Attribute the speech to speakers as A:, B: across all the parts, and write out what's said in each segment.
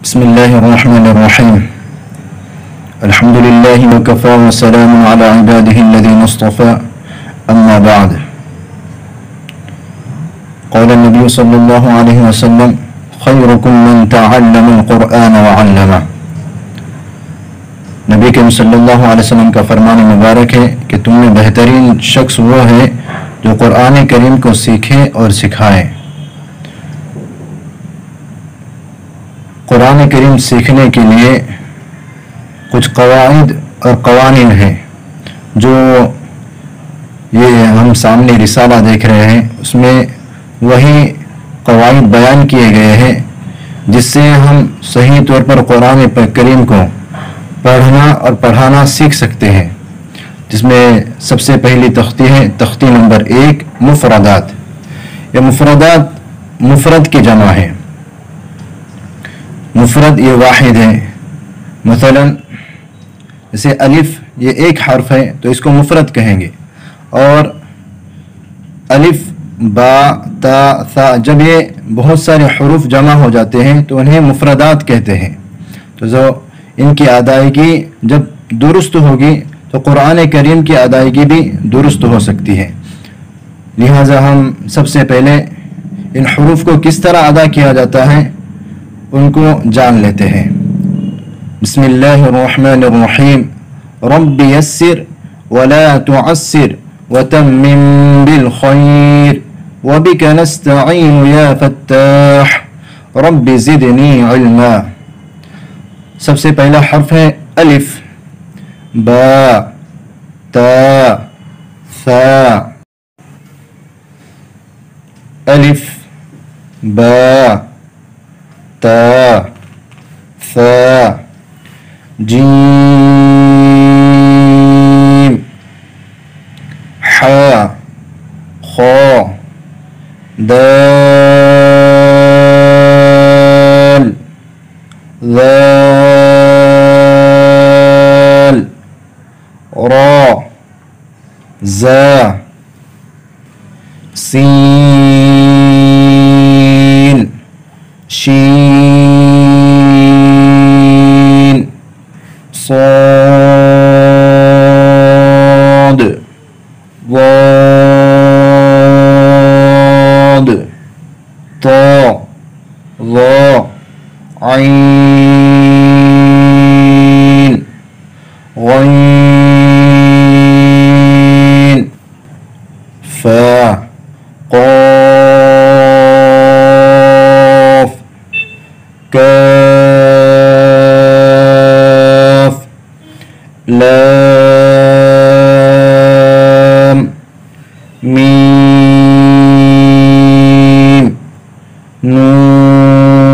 A: बिस्मिल्लाहिर्रहमानिर्रहीम अल्हम्दुलिल्लाहि व कफ़ा व सलामुन अला इबादिहि अल्लज़ीना इस्तफ़ा अम्मा बअद क़ाल नबी सल्लल्लाहु अलैहि वसल्लम खैरुकुम मन तअल्लमल क़ुरआन व अल्लमह। नबी करीम सल्लल्लाहु अलैहि वसल्लम का फरमान मुबारक है कि तुम में बेहतरीन शख्स वो है जो कुरान करीम को सीखे और सिखाए। कुरान करीम सीखने के लिए कुछ कवाइद और कवानीन हैं जो ये हम सामने रिसाला देख रहे हैं, उसमें वही कवाइद बयान किए गए हैं जिससे हम सही तौर पर कुरान करीम को पढ़ना और पढ़ाना सीख सकते हैं। जिसमें सबसे पहली तख्ती है तख्ती नंबर 1 मुफरदात। ये मुफरदात मुफरद की जमा है। मुफरद ये वाहिद है। मसलन जैसे अलिफ ये एक हर्फ है तो इसको मुफरद कहेंगे, और अलिफ बा ता सा जब ये बहुत सारे हुरूफ जमा हो जाते हैं तो उन्हें मुफरदात कहते हैं। तो जो इनकी अदायगी जब दुरुस्त होगी तो कुरान करीम की अदायगी भी दुरुस्त हो सकती है। लिहाजा हम सबसे पहले इन हुरूफ को किस तरह अदा किया जाता है उनको जान लेते हैं। बिस्मिल्लाहिर्रहमानिर्रहीम रब्बि यस्सिर वला तुअस्सिर वतम्मिम बिल खैर वबिका नस्तईनु या फत्ताह रब्बि ज़िदनी इल्मा। सबसे पहला हर्फ है अलिफ, बा ता सा। अलिफ बा ता सा जीम हा खा दाल ज़ाल रा ज़ा सीन शीन साद वाद ता ज़ा ऐन गैन फा क़ाफ काफ लाम मीम नून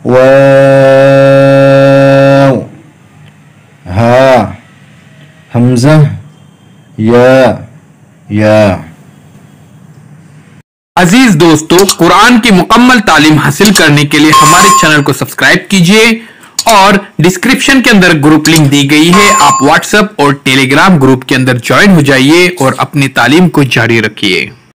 A: वाव हा हमज़ा या।
B: अजीज दोस्तों, कुरान की मुकम्मल तालीम हासिल करने के लिए हमारे चैनल को सब्सक्राइब कीजिए और डिस्क्रिप्शन के अंदर ग्रुप लिंक दी गई है। आप व्हाट्सएप और टेलीग्राम ग्रुप के अंदर ज्वाइन हो जाइए और अपनी तालीम को जारी रखिए।